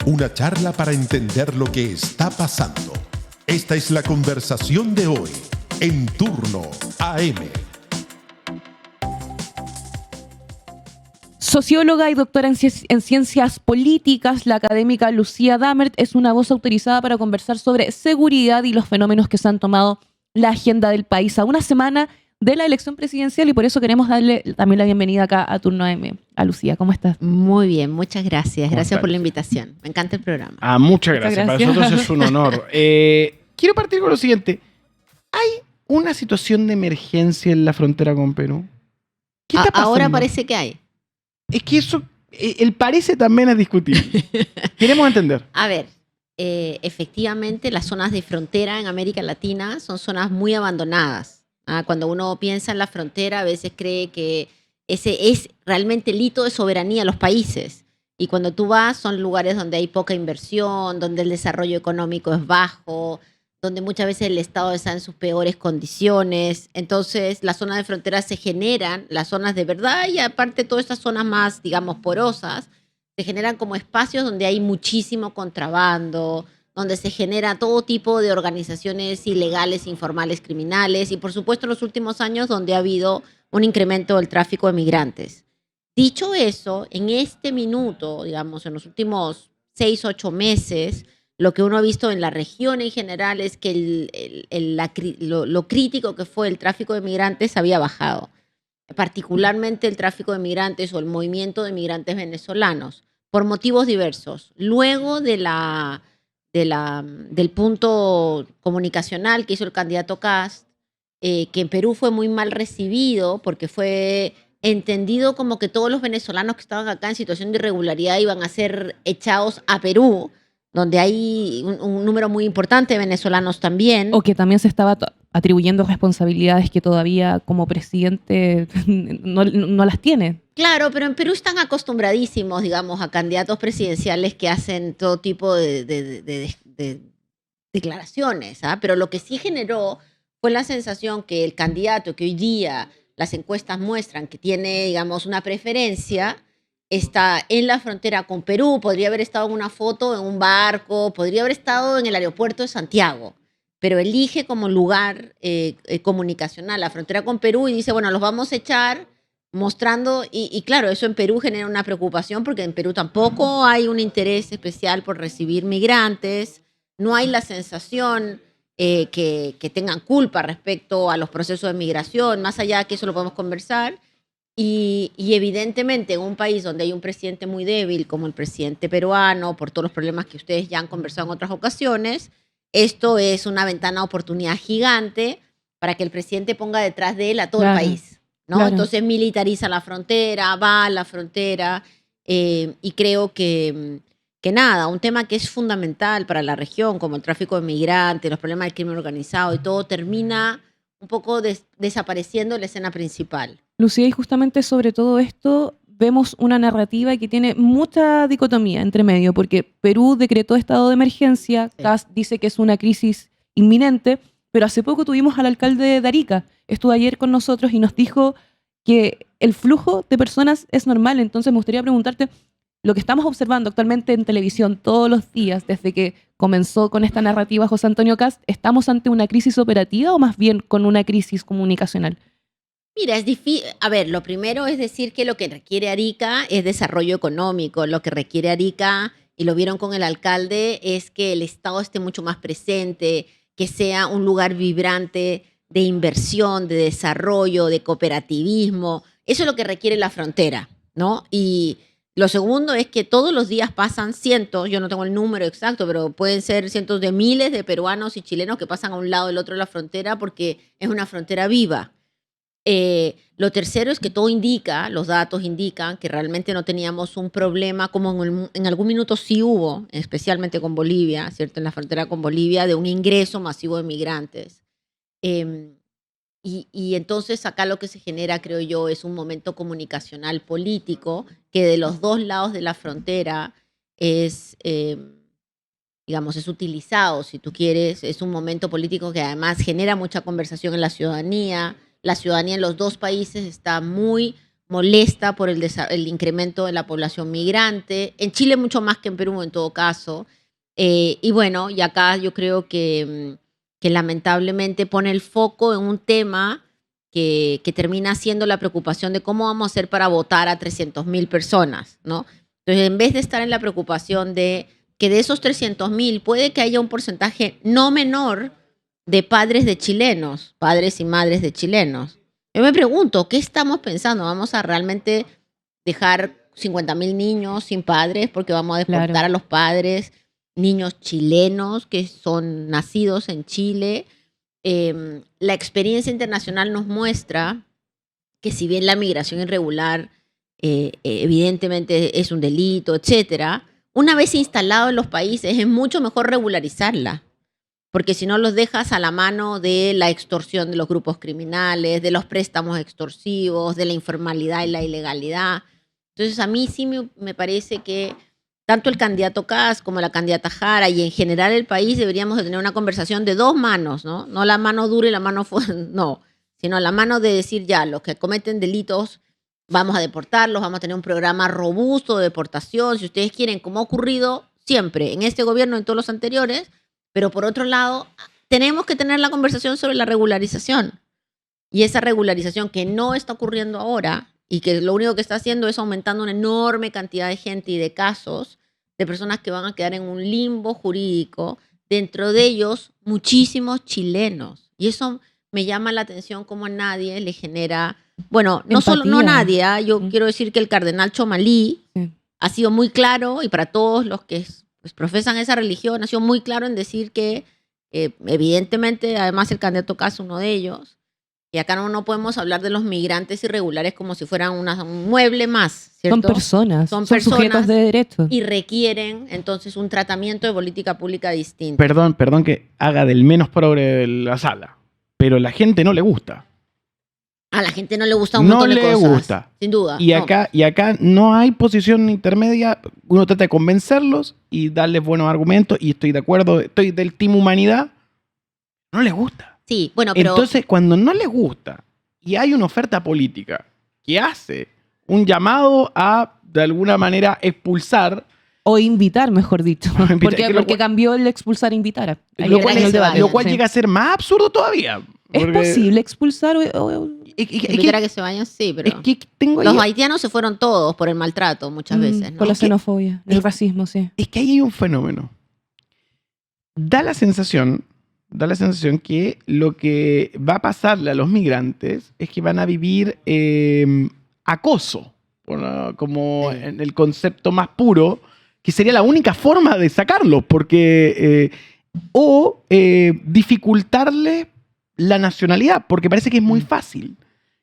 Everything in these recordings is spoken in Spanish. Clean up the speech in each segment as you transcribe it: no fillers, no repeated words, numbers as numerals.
Una charla para entender lo que está pasando. Esta es la conversación de hoy en Turno AM. Socióloga y doctora en ciencias políticas, la académica Lucía Dammert es una voz autorizada para conversar sobre seguridad y los fenómenos que se han tomado la agenda del país a una semana de la elección presidencial, y por eso queremos darle también la bienvenida acá a Turno AM a Lucía. ¿Cómo estás? Muy bien, muchas gracias. Gracias por la Lucía? invitación. Me encanta el programa. Muchas gracias. Para gracias. nosotros es un honor. Quiero partir con lo siguiente. ¿Hay una situación de emergencia en la frontera con Perú? ¿Qué está pasando? Ahora parece que hay. Es que eso, el parece también es discutible. Queremos entender. A ver, efectivamente las zonas de frontera en América Latina son zonas muy abandonadas. Cuando uno piensa en la frontera, a veces cree que ese es realmente el hito de soberanía de los países. Y cuando tú vas, son lugares donde hay poca inversión, donde el desarrollo económico es bajo, donde muchas veces el Estado está en sus peores condiciones. Entonces, las zonas de frontera se generan, las zonas de verdad, y aparte todas estas zonas más, digamos, porosas, se generan como espacios donde hay muchísimo contrabando, donde se genera todo tipo de organizaciones ilegales, informales, criminales, y por supuesto en los últimos años donde ha habido un incremento del tráfico de migrantes. Dicho eso, en este minuto, digamos, en los últimos 6, 8 meses, lo que uno ha visto en la región en general es que lo crítico que fue el tráfico de migrantes había bajado, particularmente el tráfico de migrantes o el movimiento de migrantes venezolanos, por motivos diversos. Luego del punto comunicacional que hizo el candidato Kast, que en Perú fue muy mal recibido porque fue entendido como que todos los venezolanos que estaban acá en situación de irregularidad iban a ser echados a Perú, donde hay un número muy importante de venezolanos también. O que también se estaba atribuyendo responsabilidades que todavía como presidente no las tiene. Claro, pero en Perú están acostumbradísimos, digamos, a candidatos presidenciales que hacen todo tipo de declaraciones, pero lo que sí generó fue la sensación que el candidato que hoy día las encuestas muestran que tiene, digamos, una preferencia, está en la frontera con Perú, podría haber estado en una foto en un barco, podría haber estado en el aeropuerto de Santiago, pero elige como lugar comunicacional la frontera con Perú y dice, bueno, los vamos a echar mostrando, y claro, eso en Perú genera una preocupación porque en Perú tampoco hay un interés especial por recibir migrantes, no hay la sensación que tengan culpa respecto a los procesos de migración, más allá de que eso lo podemos conversar. Y evidentemente en un país donde hay un presidente muy débil como el presidente peruano, por todos los problemas que ustedes ya han conversado en otras ocasiones, esto es una ventana de oportunidad gigante para que el presidente ponga detrás de él a todo el país, ¿no? Claro. Entonces militariza la frontera, va a la frontera, y creo que nada, un tema que es fundamental para la región, como el tráfico de migrantes, los problemas del crimen organizado y todo, termina un poco desapareciendo de la escena principal. Lucía, y justamente sobre todo esto vemos una narrativa que tiene mucha dicotomía entre medio, porque Perú decretó estado de emergencia, Sí. Kast dice que es una crisis inminente, pero hace poco tuvimos al alcalde de Arica, estuvo ayer con nosotros y nos dijo que el flujo de personas es normal. Entonces me gustaría preguntarte, lo que estamos observando actualmente en televisión todos los días, desde que comenzó con esta narrativa José Antonio Kast, ¿estamos ante una crisis operativa o más bien con una crisis comunicacional? Mira, es difícil. A ver, lo primero es decir que lo que requiere Arica es desarrollo económico. Lo que requiere Arica, y lo vieron con el alcalde, es que el Estado esté mucho más presente, que sea un lugar vibrante de inversión, de desarrollo, de cooperativismo. Eso es lo que requiere la frontera, ¿no? Y lo segundo es que todos los días pasan cientos, yo no tengo el número exacto, pero pueden ser cientos de miles de peruanos y chilenos que pasan a un lado del otro de la frontera porque es una frontera viva. Lo tercero es que todo indica, los datos indican que realmente no teníamos un problema como en algún minuto sí hubo, especialmente con Bolivia, ¿cierto? En la frontera con Bolivia, de un ingreso masivo de migrantes. Y entonces acá lo que se genera, creo yo, es un momento comunicacional político que de los dos lados de la frontera es, digamos, es utilizado, si tú quieres. Es un momento político que además genera mucha conversación en la ciudadanía. La ciudadanía en los dos países está muy molesta por el incremento de la población migrante. En Chile mucho más que en Perú, en todo caso. Y bueno, y acá yo creo que lamentablemente pone el foco en un tema que termina siendo la preocupación de cómo vamos a hacer para votar a 300.000 personas, ¿no? Entonces, en vez de estar en la preocupación de que de esos 300.000 puede que haya un porcentaje no menor de padres de chilenos, padres y madres de chilenos. Yo me pregunto, ¿qué estamos pensando? ¿Vamos a realmente dejar 50.000 niños sin padres porque vamos a deportar Claro. a los padres, niños chilenos que son nacidos en Chile? La experiencia internacional nos muestra que si bien la migración irregular evidentemente es un delito, etcétera, una vez instalado en los países es mucho mejor regularizarla, porque si no los dejas a la mano de la extorsión de los grupos criminales, de los préstamos extorsivos, de la informalidad y la ilegalidad. Entonces a mí sí me parece que tanto el candidato Kast como la candidata Jara y en general el país deberíamos de tener una conversación de dos manos, ¿no? No la mano dura y la mano fuerte, no, sino la mano de decir ya, los que cometen delitos vamos a deportarlos, vamos a tener un programa robusto de deportación, si ustedes quieren, como ha ocurrido siempre en este gobierno y en todos los anteriores, pero por otro lado, tenemos que tener la conversación sobre la regularización. Y esa regularización que no está ocurriendo ahora y que lo único que está haciendo es aumentando una enorme cantidad de gente y de casos de personas que van a quedar en un limbo jurídico, dentro de ellos muchísimos chilenos. Y eso me llama la atención como a nadie le genera, bueno, no solo no a Empatía. nadie, yo quiero decir que el cardenal Chomalí Sí. ha sido muy claro, y para todos los que pues, profesan esa religión, ha sido muy claro en decir que evidentemente, además el candidato Kast es uno de ellos, y acá no podemos hablar de los migrantes irregulares como si fueran un mueble más, ¿cierto? Son personas, Son son sujetos personas de derecho. y requieren entonces un tratamiento de política pública distinto. Perdón que haga del menos progre de la sala, pero la gente no le gusta. A la gente no le gusta un No montón de le cosas. gusta. Sin duda. Y no. acá no hay posición intermedia. Uno trata de convencerlos y darles buenos argumentos. Y estoy de acuerdo, estoy del team humanidad. No les gusta. Sí, bueno, pero Entonces, cuando no les gusta y hay una oferta política que hace un llamado a, de alguna manera, expulsar, O invitar, mejor dicho. Invitar, porque que lo porque cual- cambió el expulsar a invitar. Ayer lo cual, en el debate, lo cual sí. llega a ser más absurdo todavía. ¿Es Porque- posible expulsar Es que- invitar a que se vayan, sí, pero es que tengo ahí- los haitianos se fueron todos por el maltrato muchas veces, ¿no? por la Es que- xenofobia, el racismo, sí. es que ahí hay un fenómeno. Da la sensación que lo que va a pasarle a los migrantes es que van a vivir acoso, bueno, como Sí. en el concepto más puro, que sería la única forma de sacarlos, porque o dificultarle la nacionalidad, porque parece que es muy fácil.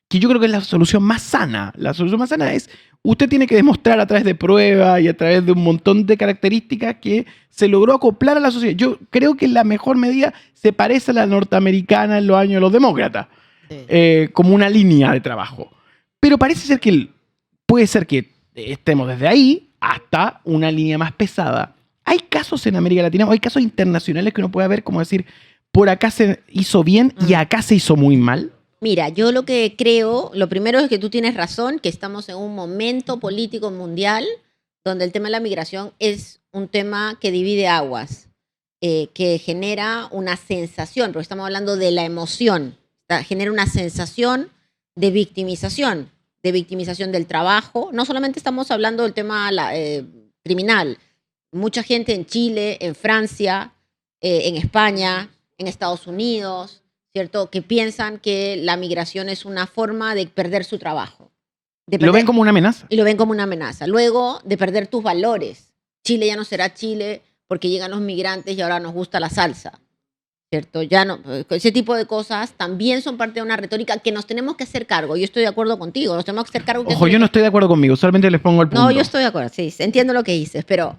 Que yo creo que es la solución más sana. La solución más sana es, usted tiene que demostrar a través de pruebas y a través de un montón de características que se logró acoplar a la sociedad. Yo creo que la mejor medida se parece a la norteamericana en los años de los demócratas, Sí. como una línea de trabajo. Pero parece ser que puede ser que estemos desde ahí hasta una línea más pesada. Hay casos en América Latina, o hay casos internacionales que uno puede ver, como decir, por acá se hizo bien y acá se hizo muy mal. Mira, yo lo que creo, lo primero es que tú tienes razón, que estamos en un momento político mundial donde el tema de la migración es un tema que divide aguas, que genera una sensación, porque estamos hablando de la emoción, genera una sensación de victimización del trabajo. No solamente estamos hablando del tema criminal, mucha gente en Chile, en Francia, en España, en Estados Unidos, ¿cierto? Que piensan que la migración es una forma de perder su trabajo. Lo ven como una amenaza. Y lo ven como una amenaza. Luego, de perder tus valores. Chile ya no será Chile porque llegan los migrantes y ahora nos gusta la salsa, ¿cierto? Ya no, ese tipo de cosas también son parte de una retórica que nos tenemos que hacer cargo. Yo estoy de acuerdo contigo, nos tenemos que hacer cargo. Ojo, yo no estoy de acuerdo conmigo, solamente les pongo el punto. No, yo estoy de acuerdo, sí, entiendo lo que dices, pero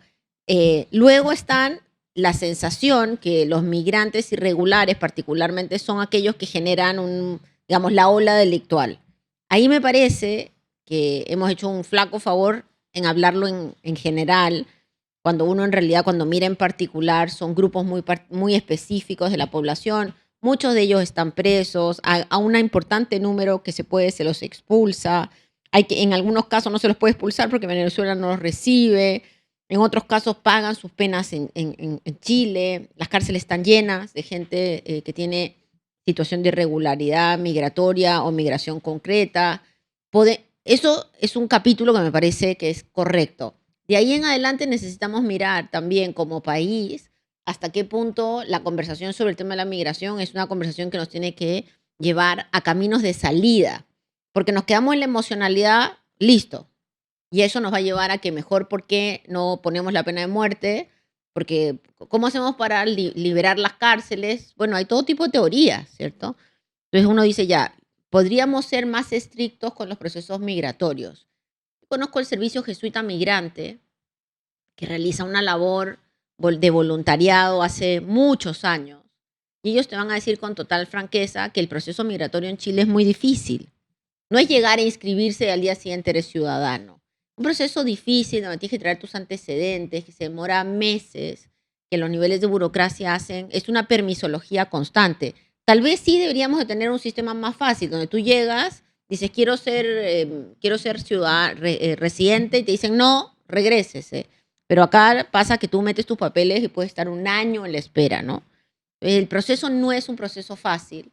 luego están la sensación que los migrantes irregulares particularmente son aquellos que generan digamos, la ola delictual. Ahí me parece que hemos hecho un flaco favor en hablarlo en general, cuando uno en realidad, cuando mira en particular, son grupos muy específicos de la población. Muchos de ellos están presos, a un importante número que se los expulsa. en algunos casos no se los puede expulsar porque Venezuela no los recibe. En otros casos pagan sus penas en Chile. Las cárceles están llenas de gente que tiene situación de irregularidad migratoria o migración concreta. Eso es un capítulo que me parece que es correcto. De ahí en adelante necesitamos mirar también como país hasta qué punto la conversación sobre el tema de la migración es una conversación que nos tiene que llevar a caminos de salida. Porque nos quedamos en la emocionalidad, listo. Y eso nos va a llevar a que mejor, ¿por qué no ponemos la pena de muerte? Porque, ¿cómo hacemos para liberar las cárceles? Bueno, hay todo tipo de teorías, ¿cierto? Entonces uno dice, ya, podríamos ser más estrictos con los procesos migratorios. Conozco el Servicio Jesuita Migrante, que realiza una labor de voluntariado hace muchos años. Y ellos te van a decir con total franqueza que el proceso migratorio en Chile es muy difícil. No es llegar a inscribirse y al día siguiente eres ciudadano. Un proceso difícil donde tienes que traer tus antecedentes, que se demora meses, que los niveles de burocracia hacen, es una permisología constante. Tal vez sí deberíamos de tener un sistema más fácil, donde tú llegas, dices quiero ser ciudadano, residente, y te dicen no, regrésese. Pero acá pasa que tú metes tus papeles y puedes estar un año en la espera, ¿no? El proceso no es un proceso fácil.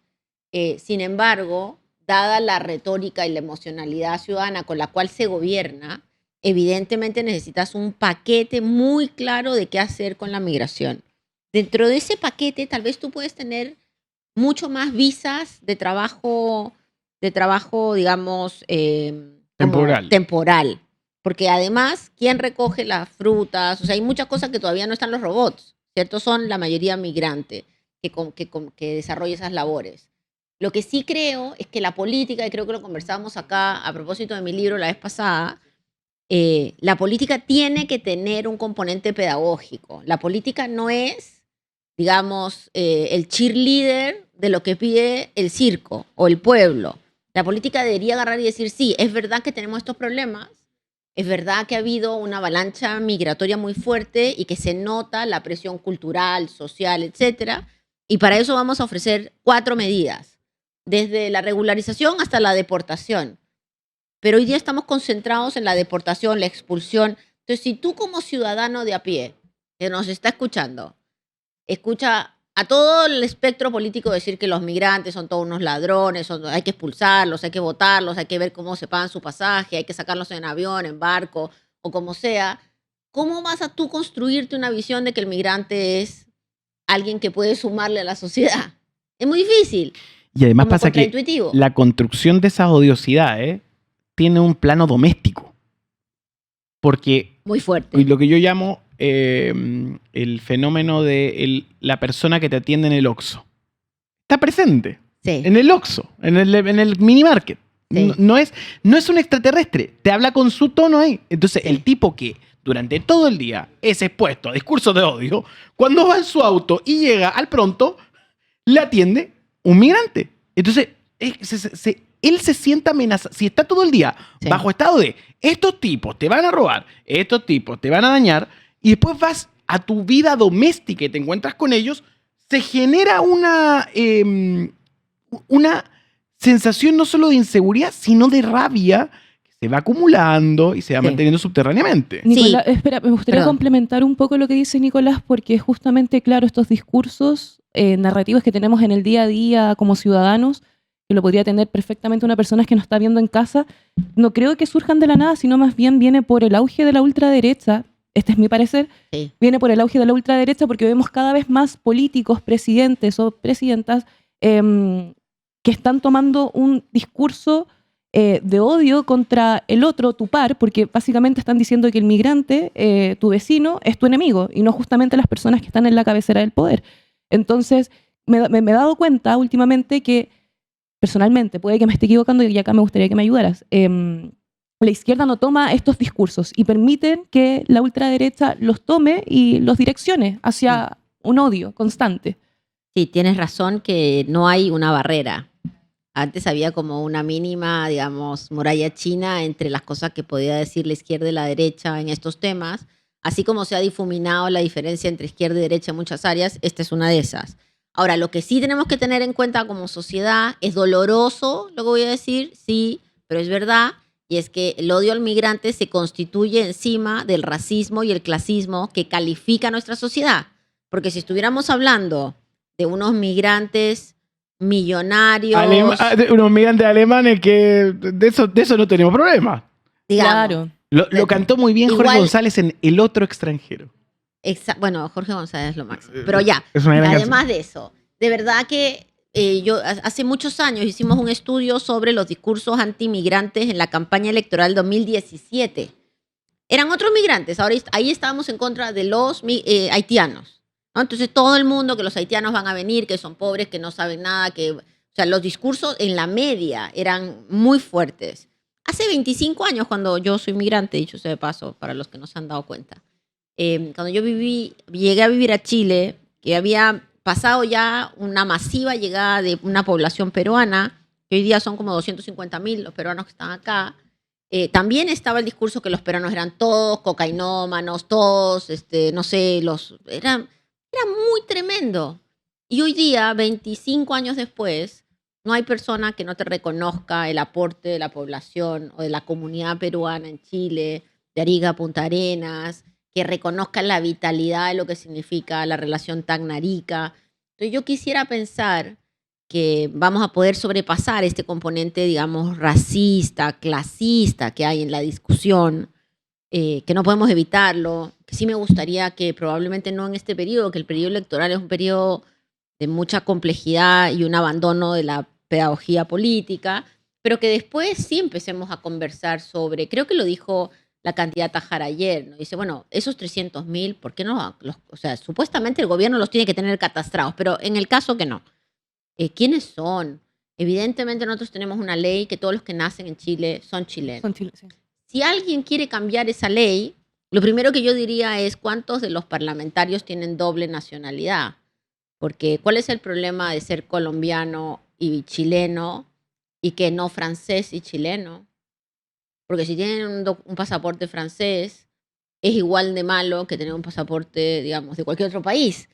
Sin embargo, dada la retórica y la emocionalidad ciudadana con la cual se gobierna, evidentemente necesitas un paquete muy claro de qué hacer con la migración. Dentro de ese paquete, tal vez tú puedes tener mucho más visas de trabajo digamos, temporal. Porque además, ¿quién recoge las frutas? O sea, hay muchas cosas que todavía no están los robots, ¿cierto? Son la mayoría migrante que desarrolla esas labores. Lo que sí creo es que la política, y creo que lo conversábamos acá a propósito de mi libro la vez pasada, la política tiene que tener un componente pedagógico. La política no es, digamos, el cheerleader de lo que pide el circo o el pueblo. La política debería agarrar y decir, sí, es verdad que tenemos estos problemas, es verdad que ha habido una avalancha migratoria muy fuerte y que se nota la presión cultural, social, etcétera, y para eso vamos a ofrecer 4 medidas, desde la regularización hasta la deportación. Pero hoy día estamos concentrados en la deportación, la expulsión. Entonces, si tú como ciudadano de a pie, que nos está escuchando, escucha a todo el espectro político decir que los migrantes son todos unos ladrones, hay que expulsarlos, hay que votarlos, hay que ver cómo se pagan su pasaje, hay que sacarlos en avión, en barco o como sea, ¿cómo vas a tú construirte una visión de que el migrante es alguien que puede sumarle a la sociedad? Es muy difícil. Y además pasa que la construcción de esas odiosidades tiene un plano doméstico. Porque muy fuerte. Lo que yo llamo el fenómeno de la persona que te atiende en el Oxxo. Está presente. Sí. En el Oxxo, en el mini market. Sí. No es un extraterrestre. Te habla con su tono ahí. Entonces, sí, el tipo que durante todo el día es expuesto a discursos de odio, cuando va en su auto y llega al pronto, le atiende un migrante. Entonces, él se siente amenazado. Si está todo el día bajo estado de estos tipos te van a robar, estos tipos te van a dañar, y después vas a tu vida doméstica y te encuentras con ellos, se genera una sensación no solo de inseguridad, sino de rabia que se va acumulando y se va manteniendo subterráneamente. Nicolás, espera, me gustaría complementar un poco lo que dice Nicolás, porque justamente, claro, estos discursos narrativos que tenemos en el día a día como ciudadanos, que lo podría tener perfectamente una persona que nos está viendo en casa, no creo que surjan de la nada, sino más bien viene por el auge de la ultraderecha. Este es mi parecer. Sí. Viene por el auge de la ultraderecha porque vemos cada vez más políticos, presidentes o presidentas que están tomando un discurso de odio contra el otro, tu par, porque básicamente están diciendo que el migrante, tu vecino, es tu enemigo y no justamente las personas que están en la cabecera del poder. Entonces, me he dado cuenta últimamente que, personalmente, puede que me esté equivocando y acá me gustaría que me ayudaras, la izquierda no toma estos discursos y permiten que la ultraderecha los tome y los direccione hacia un odio constante. Sí, tienes razón que no hay una barrera. Antes había como una mínima, digamos, muralla china entre las cosas que podía decir la izquierda y la derecha en estos temas. Así como se ha difuminado la diferencia entre izquierda y derecha en muchas áreas, esta es una de esas. Ahora, lo que sí tenemos que tener en cuenta como sociedad, es doloroso lo que voy a decir, sí, pero es verdad y es que el odio al migrante se constituye encima del racismo y el clasismo que califica a nuestra sociedad. Porque si estuviéramos hablando de unos migrantes millonarios, Unos migrantes alemanes que de eso no tenemos problema. digamos, Claro. Lo cantó muy bien Jorge Igual- González en El Otro Extranjero. bueno, Jorge González es lo máximo. Pero ya, Es una gran además de eso, de verdad que yo hace muchos años hicimos un estudio sobre los discursos antimigrantes en la campaña electoral 2017. Eran otros migrantes, ahora ahí estábamos en contra de los haitianos, ¿no? Entonces todo el mundo, que los haitianos van a venir, que son pobres, que no saben nada, o sea, los discursos en la media eran muy fuertes. Hace 25 años, cuando yo soy migrante, dicho sea de paso, para los que no se han dado cuenta, cuando yo llegué a vivir a Chile, que había pasado ya una masiva llegada de una población peruana, que hoy día son como 250.000 los peruanos que están acá, también estaba el discurso que los peruanos eran todos cocainómanos, todos, no sé, era muy tremendo. Y hoy día, 25 años después, no hay persona que no te reconozca el aporte de la población o de la comunidad peruana en Chile, de Arica a Punta Arenas, que reconozcan la vitalidad de lo que significa la relación Tacna-Arica. Entonces yo quisiera pensar que vamos a poder sobrepasar este componente, digamos, racista, clasista que hay en la discusión, que no podemos evitarlo, que sí me gustaría que probablemente no en este periodo, que el periodo electoral es un periodo de mucha complejidad y un abandono de la pedagogía política, pero que después sí empecemos a conversar sobre, creo que lo dijo la candidata Jara ayer, ¿no? Dice, bueno, esos 300.000, ¿por qué no? O sea, supuestamente el gobierno los tiene que tener catastrados, pero en el caso que no. ¿Quiénes son? Evidentemente nosotros tenemos una ley que todos los que nacen en Chile son chilenos. Son chilenos, sí. Si alguien quiere cambiar esa ley, lo primero que yo diría es cuántos de los parlamentarios tienen doble nacionalidad. Porque ¿cuál es el problema de ser colombiano y chileno y que no francés y chileno? Porque si tienen un pasaporte francés, es igual de malo que tener un pasaporte, digamos, de cualquier otro país.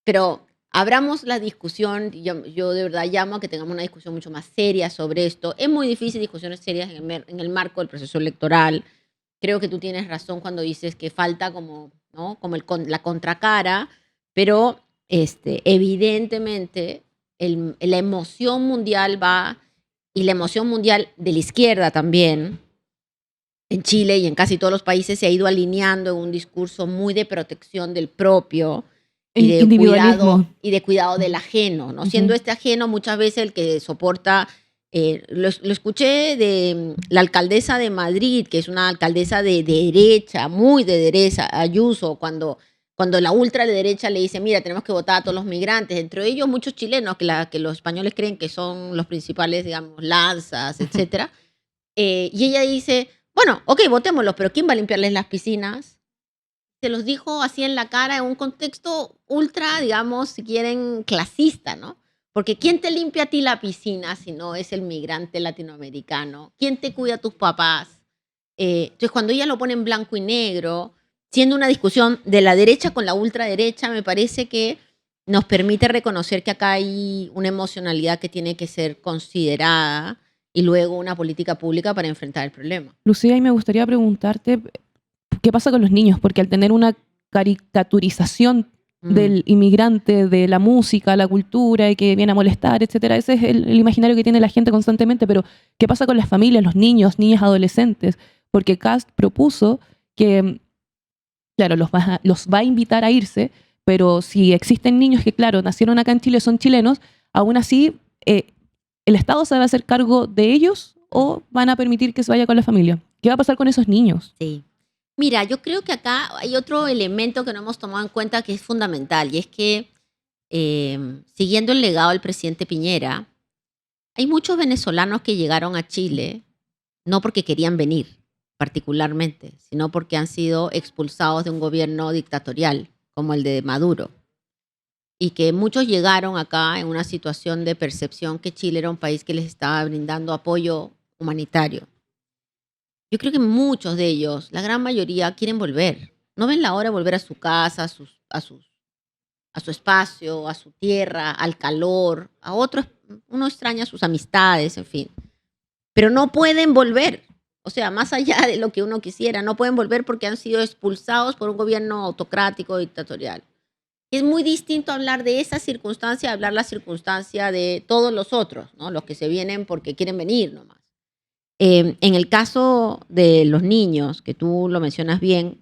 Pero abramos la discusión, yo de verdad llamo a que tengamos una discusión mucho más seria sobre esto. Es muy difícil discusiones serias en el marco del proceso electoral. Creo que tú tienes razón cuando dices que falta como, ¿no? Como la contracara, pero evidentemente la emoción mundial va, y la emoción mundial de la izquierda también, en Chile y en casi todos los países, se ha ido alineando en un discurso muy de protección del propio y de Individualismo. cuidado del ajeno, ¿no? Siendo este ajeno muchas veces el que soporta. Lo escuché de la alcaldesa de Madrid, que es una alcaldesa de derecha, muy de derecha, Ayuso, cuando la ultraderecha le dice, mira, tenemos que votar a todos los migrantes, entre ellos muchos chilenos que los españoles creen que son los principales, digamos, lanzas, etcétera. Y ella dice, bueno, ok, votémoslos, pero ¿quién va a limpiarles las piscinas? Se los dijo así en la cara en un contexto ultra, digamos, si quieren, clasista, ¿no? Porque ¿quién te limpia a ti la piscina si no es el migrante latinoamericano? ¿Quién te cuida a tus papás? Entonces, cuando ella lo pone en blanco y negro, siendo una discusión de la derecha con la ultraderecha, me parece que nos permite reconocer que acá hay una emocionalidad que tiene que ser considerada y luego una política pública para enfrentar el problema. Lucía, y me gustaría preguntarte qué pasa con los niños, porque al tener una caricaturización del inmigrante, de la música, la cultura, y que viene a molestar, etcétera, ese es el imaginario que tiene la gente constantemente, pero ¿qué pasa con las familias, los niños, niñas, adolescentes? Porque Kast propuso que, claro, los va a invitar a irse, pero si existen niños que, claro, nacieron acá en Chile, son chilenos, aún así, ¿el Estado se va a hacer cargo de ellos o van a permitir que se vaya con la familia? ¿Qué va a pasar con esos niños? Sí. Mira, yo creo que acá hay otro elemento que no hemos tomado en cuenta que es fundamental, y es que, siguiendo el legado del presidente Piñera, hay muchos venezolanos que llegaron a Chile no porque querían venir particularmente, sino porque han sido expulsados de un gobierno dictatorial como el de Maduro. Y que muchos llegaron acá en una situación de percepción que Chile era un país que les estaba brindando apoyo humanitario. Yo creo que muchos de ellos, la gran mayoría, quieren volver. No ven la hora de volver a su casa, a su espacio, a su tierra, al calor, a otros. Uno extraña sus amistades, en fin. Pero no pueden volver. O sea, más allá de lo que uno quisiera, no pueden volver porque han sido expulsados por un gobierno autocrático, dictatorial. Es muy distinto hablar de esa circunstancia, hablar la circunstancia de todos los otros, ¿no? Los que se vienen porque quieren venir nomás. En el caso de los niños, que tú lo mencionas bien,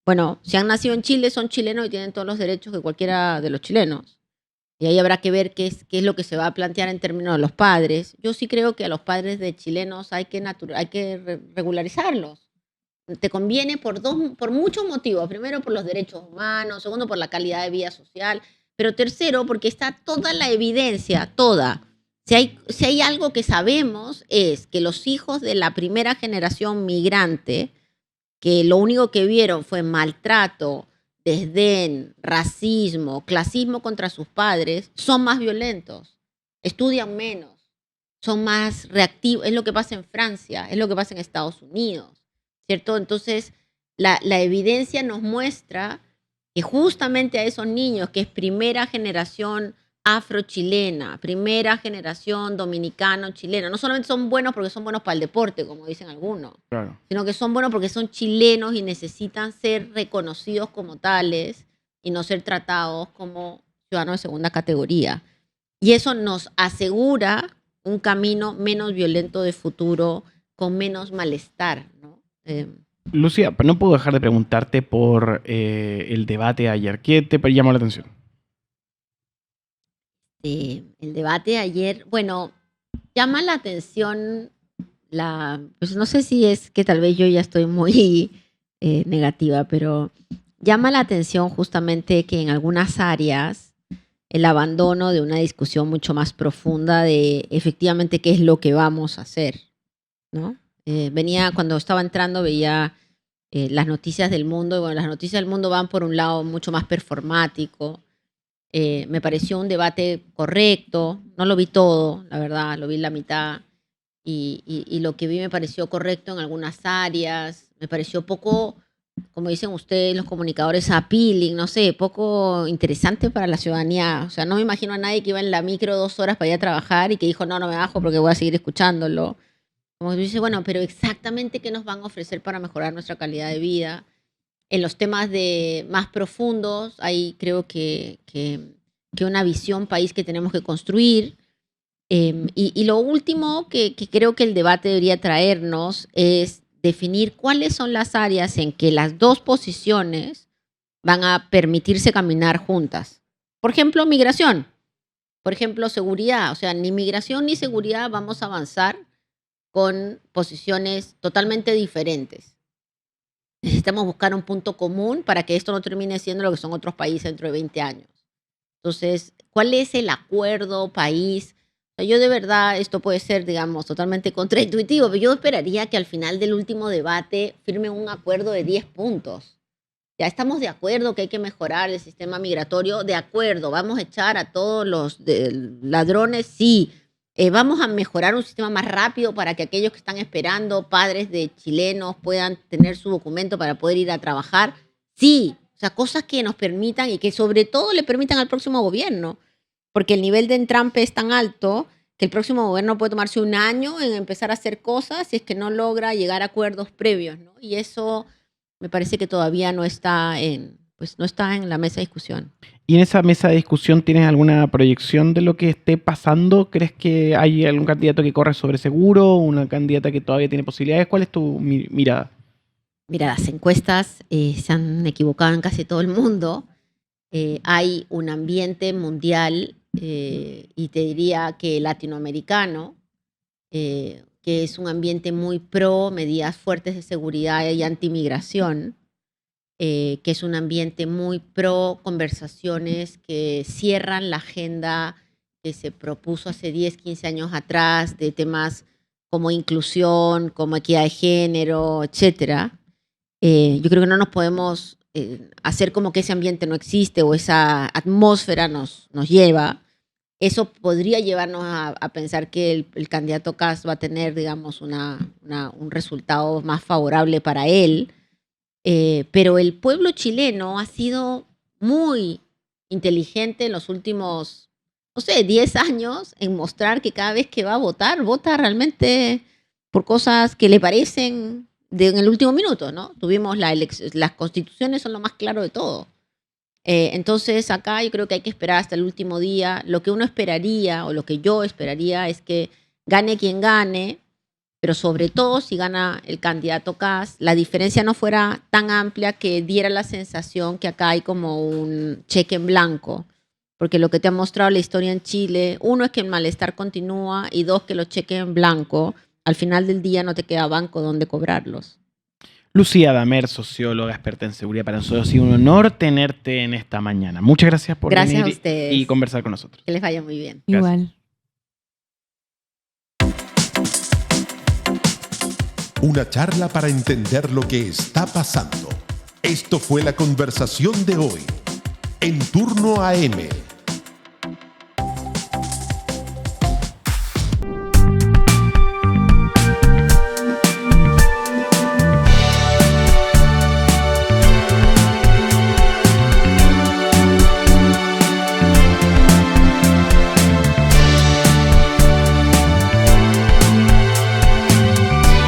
bueno, si han nacido en Chile, son chilenos y tienen todos los derechos de cualquiera de los chilenos. Y ahí habrá que ver qué es lo que se va a plantear en términos de los padres. Yo sí creo que a los padres de chilenos hay que regularizarlos. Te conviene por muchos motivos. Primero, por los derechos humanos. Segundo, por la calidad de vida social. Pero tercero, porque está toda la evidencia, toda. Si hay algo que sabemos es que los hijos de la primera generación migrante, que lo único que vieron fue maltrato, desdén, racismo, clasismo contra sus padres, son más violentos, estudian menos, son más reactivos. Es lo que pasa en Francia, es lo que pasa en Estados Unidos, ¿cierto? Entonces, la evidencia nos muestra que justamente a esos niños, que es primera generación afrochilena, primera generación dominicano-chilena, no solamente son buenos porque son buenos para el deporte, como dicen algunos, Claro. sino que son buenos porque son chilenos y necesitan ser reconocidos como tales y no ser tratados como ciudadanos de segunda categoría. Y eso nos asegura un camino menos violento de futuro, con menos malestar, ¿no? Lucía, pero no puedo dejar de preguntarte por el debate de ayer. ¿Qué te llamó la atención? El debate de ayer, bueno, llama la atención pues no sé si es que tal vez yo ya estoy muy negativa, pero llama la atención justamente que en algunas áreas el abandono de una discusión mucho más profunda de efectivamente qué es lo que vamos a hacer, ¿no? Cuando estaba entrando, veía las noticias del mundo, y bueno, las noticias del mundo van por un lado mucho más performático. Me pareció un debate correcto, no lo vi todo, la verdad, lo vi la mitad, y lo que vi me pareció correcto en algunas áreas, me pareció poco, como dicen ustedes, los comunicadores, appealing, no sé, poco interesante para la ciudadanía. O sea, no me imagino a nadie que iba en la micro 2 horas para ir a trabajar y que dijo, no me bajo porque voy a seguir escuchándolo. Como que dice, bueno, pero exactamente qué nos van a ofrecer para mejorar nuestra calidad de vida. En los temas más profundos, hay creo que una visión país que tenemos que construir. Y lo último que creo que el debate debería traernos es definir cuáles son las áreas en que las dos posiciones van a permitirse caminar juntas. Por ejemplo, migración. Por ejemplo, seguridad. O sea, ni migración ni seguridad vamos a avanzar con posiciones totalmente diferentes. Necesitamos buscar un punto común para que esto no termine siendo lo que son otros países dentro de 20 años. Entonces, ¿cuál es el acuerdo país? O sea, yo de verdad, esto puede ser, digamos, totalmente contraintuitivo, pero yo esperaría que al final del último debate firmen un acuerdo de 10 puntos. Ya estamos de acuerdo que hay que mejorar el sistema migratorio, de acuerdo, vamos a echar a todos los ladrones, sí. Vamos a mejorar un sistema más rápido para que aquellos que están esperando, padres de chilenos, puedan tener su documento para poder ir a trabajar. Sí, o sea, cosas que nos permitan y que sobre todo le permitan al próximo gobierno, porque el nivel de entrampe es tan alto que el próximo gobierno puede tomarse un año en empezar a hacer cosas si es que no logra llegar a acuerdos previos, ¿no? Y eso me parece que todavía no está en la mesa de discusión. ¿Y en esa mesa de discusión tienes alguna proyección de lo que esté pasando? ¿Crees que hay algún candidato que corre sobre seguro? ¿Una candidata que todavía tiene posibilidades? ¿Cuál es tu mirada? Mira, las encuestas se han equivocado en casi todo el mundo. Hay un ambiente mundial y te diría que latinoamericano, que es un ambiente muy pro medidas fuertes de seguridad y antimigración, que es un ambiente muy pro conversaciones que cierran la agenda que se propuso hace 10, 15 años atrás de temas como inclusión, como equidad de género, etcétera. Yo creo que no nos podemos hacer como que ese ambiente no existe o esa atmósfera nos lleva. Eso podría llevarnos a pensar que el candidato Kast va a tener, digamos, un resultado más favorable para él. Pero el pueblo chileno ha sido muy inteligente en los últimos, no sé, 10 años en mostrar que cada vez que va a votar, vota realmente por cosas que le parecen en el último minuto, ¿no? Tuvimos las constituciones son lo más claro de todo. Entonces acá yo creo que hay que esperar hasta el último día. Lo que uno esperaría o lo que yo esperaría es que gane quien gane, pero sobre todo si gana el candidato Kast, la diferencia no fuera tan amplia que diera la sensación que acá hay como un cheque en blanco. Porque lo que te ha mostrado la historia en Chile, uno es que el malestar continúa y dos, que los cheques en blanco, al final del día no te queda banco donde cobrarlos. Lucía Damer, socióloga, experta en seguridad. Para nosotros ha sido un honor tenerte en esta mañana. Muchas gracias por Gracias venir a ustedes. y conversar con nosotros. Que les vaya muy bien. Igual. Una charla para entender lo que está pasando. Esto fue la conversación de hoy. En Turno AM